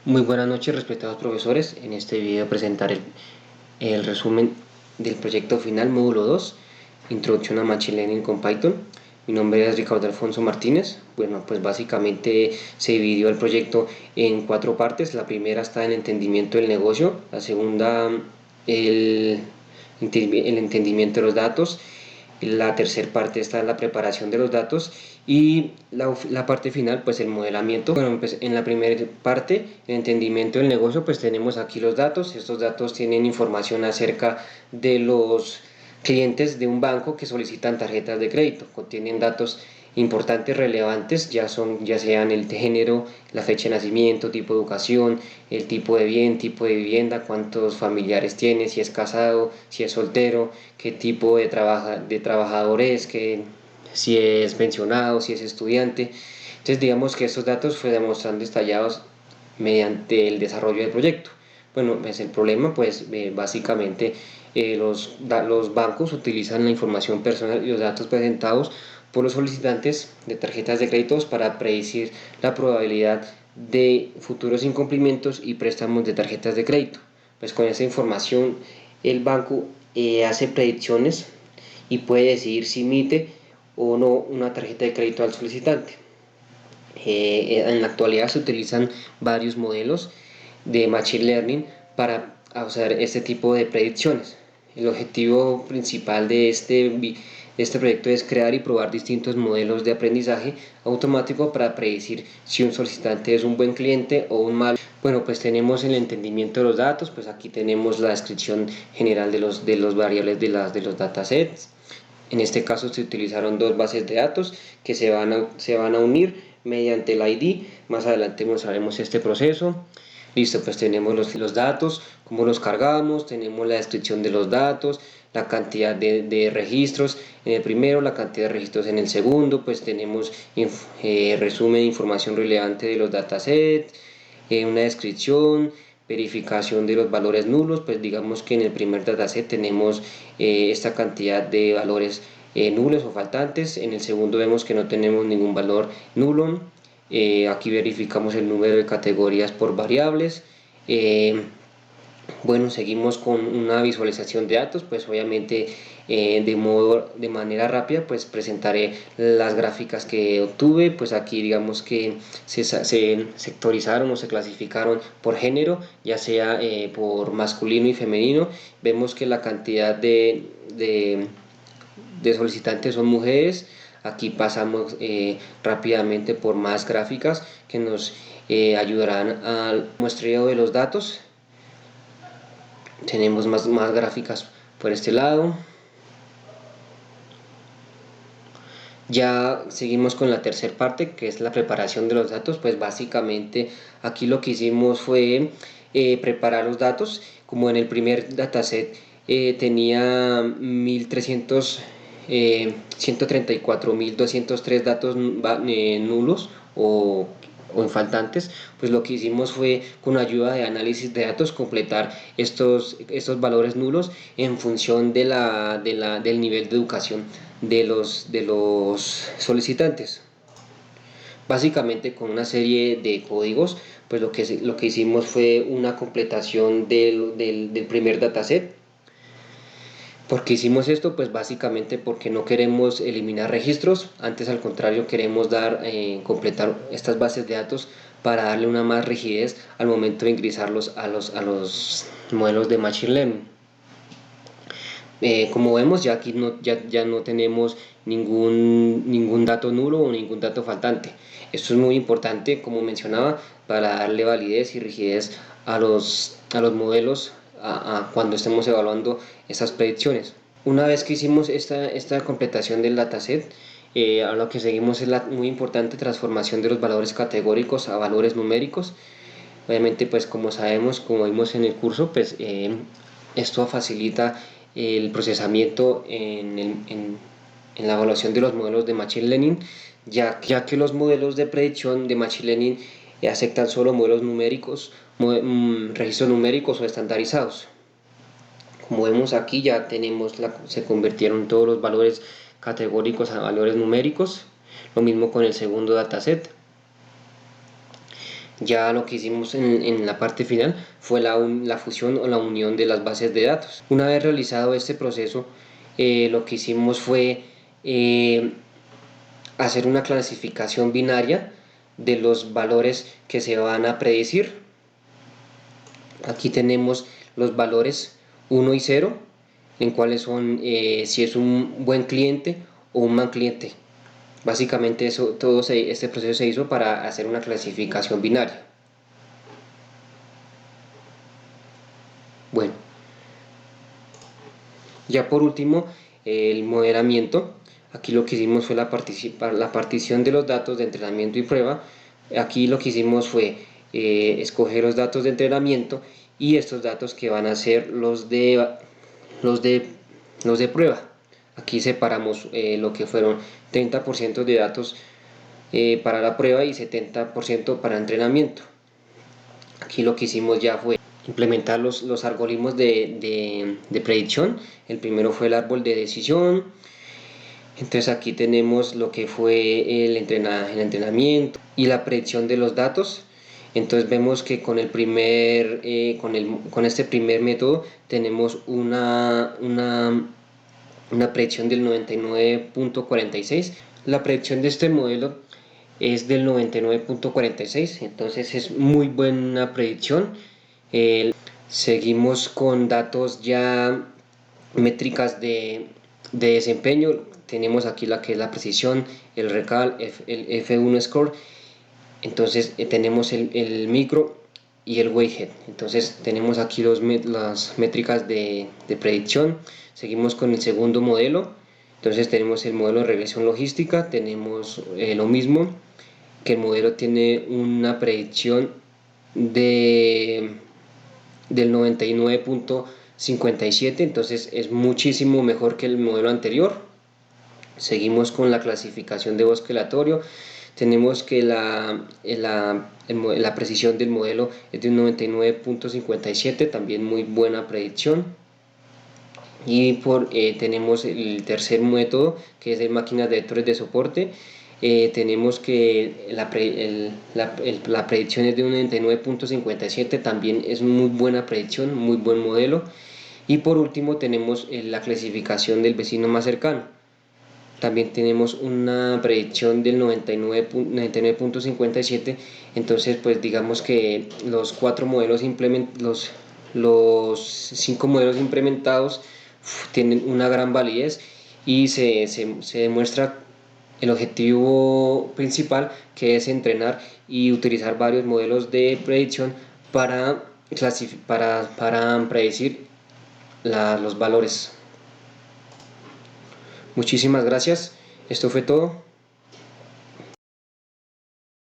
Muy buenas noches, respetados profesores. En este video presentaré el resumen del proyecto final módulo 2, Introducción a Machine Learning con Python. Mi nombre es Ricardo Alfonso Martínez. Bueno, pues básicamente se dividió el proyecto en 4 partes. La primera está en el entendimiento del negocio, la segunda el entendimiento de los datos, la tercera parte está en la preparación de los datos y la parte final pues el modelamiento. Bueno, pues en la primera parte, el entendimiento del negocio, pues tenemos aquí los datos. Estos datos tienen información acerca de los clientes de un banco que solicitan tarjetas de crédito. Contienen datos importantes, relevantes, ya sean el género, la fecha de nacimiento, tipo de educación, el tipo de bien, tipo de vivienda, cuántos familiares tiene, si es casado, si es soltero, qué tipo de trabajador es, si es pensionado, si es estudiante. Entonces digamos que estos datos fueron mostrando estallados mediante el desarrollo del proyecto. Bueno, pues el problema pues básicamente los bancos utilizan la información personal y los datos presentados por los solicitantes de tarjetas de créditos para predecir la probabilidad de futuros incumplimientos y préstamos de tarjetas de crédito. Pues con esa información el banco hace predicciones y puede decidir si emite o no una tarjeta de crédito al solicitante. En la actualidad se utilizan varios modelos de Machine Learning para hacer este tipo de predicciones. El objetivo principal de este proyecto es crear y probar distintos modelos de aprendizaje automático para predecir si un solicitante es un buen cliente o un mal. Bueno, pues tenemos el entendimiento de los datos, pues aquí tenemos la descripción general de los variables de los datasets. En este caso se utilizaron 2 bases de datos que se van a unir mediante el ID. Más adelante mostraremos este proceso. Listo, pues tenemos los datos, cómo los cargamos, tenemos la descripción de los datos, la cantidad de registros en el primero, la cantidad de registros en el segundo, pues tenemos resumen de información relevante de los datasets, una descripción, verificación de los valores nulos. Pues digamos que en el primer dataset tenemos esta cantidad de valores nulos o faltantes. En el segundo vemos que no tenemos ningún valor nulo. Aquí verificamos el número de categorías por variables. Bueno, seguimos con una visualización de datos. Pues obviamente de manera rápida pues presentaré las gráficas que obtuve. Pues aquí digamos que se sectorizaron o se clasificaron por género, ya sea por masculino y femenino. Vemos que la cantidad de solicitantes son mujeres. Aquí pasamos rápidamente por más gráficas que nos ayudarán al muestreo de los datos. Tenemos más gráficas por este lado. Ya seguimos con la tercera parte, que es la preparación de los datos. Pues básicamente aquí lo que hicimos fue preparar los datos. Como en el primer dataset tenía 134.203 datos nulos o faltantes, pues lo que hicimos fue, con ayuda de análisis de datos, completar estos valores nulos en función del nivel de educación de los solicitantes. Básicamente con una serie de códigos, pues lo que hicimos fue una completación del primer dataset. ¿Por qué hicimos esto? Pues básicamente porque no queremos eliminar registros, antes al contrario queremos completar estas bases de datos para darle una más rigidez al momento de ingresarlos a los modelos de Machine Learning. Como vemos, ya aquí ya no tenemos ningún dato nulo o ningún dato faltante. Esto es muy importante, como mencionaba, para darle validez y rigidez a los modelos cuando estemos evaluando estas predicciones. Una vez que hicimos esta completación del dataset, a lo que seguimos es la muy importante transformación de los valores categóricos a valores numéricos. Obviamente, pues como sabemos, como vimos en el curso, pues esto facilita el procesamiento en la evaluación de los modelos de Machine Learning, ya que los modelos de predicción de Machine Learning aceptan solo modelos numéricos, registros numéricos o estandarizados. Como vemos aquí, ya se convirtieron todos los valores categóricos a valores numéricos. Lo mismo con el segundo dataset. Ya lo que hicimos en la parte final fue la fusión o la unión de las bases de datos. Una vez realizado este proceso, lo que hicimos fue hacer una clasificación binaria de los valores que se van a predecir. Aquí tenemos los valores 1 y 0, en cuáles son si es un buen cliente o un mal cliente. Básicamente este proceso se hizo para hacer una clasificación binaria. Bueno, ya por último, el modelamiento. Aquí lo que hicimos fue la partición de los datos de entrenamiento y prueba. Aquí lo que hicimos fue escoger los datos de entrenamiento y estos datos que van a ser los de, los de prueba. Aquí separamos lo que fueron 30% de datos para la prueba y 70% para entrenamiento. Aquí lo que hicimos ya fue implementar los algoritmos de predicción. El primero fue el árbol de decisión. Entonces aquí tenemos lo que fue el entrenamiento y la predicción de los datos. Entonces vemos que con este primer método tenemos una predicción del 99.46. La predicción de este modelo es del 99.46, entonces es muy buena predicción. Seguimos con datos ya métricas de desempeño. Tenemos aquí la que es la precisión, el recal, el F1 score. Entonces tenemos el micro y el weighted. Entonces tenemos aquí las métricas de predicción. Seguimos con el segundo modelo. Entonces tenemos el modelo de regresión logística. Tenemos lo mismo, que el modelo tiene una predicción del 99.57, entonces es muchísimo mejor que el modelo anterior. Seguimos con la clasificación de bosque aleatorio. Tenemos que la precisión del modelo es de un 99.57, también muy buena predicción. Y tenemos el tercer método, que es de máquinas de vectores de soporte. Tenemos que la predicción es de un 99.57, también es muy buena predicción, muy buen modelo. Y por último tenemos la clasificación del vecino más cercano. También tenemos una predicción del 99.57, entonces pues digamos que los 5 modelos implementados tienen una gran validez y se demuestra el objetivo principal, que es entrenar y utilizar varios modelos de predicción para predecir los valores. Muchísimas gracias, esto fue todo.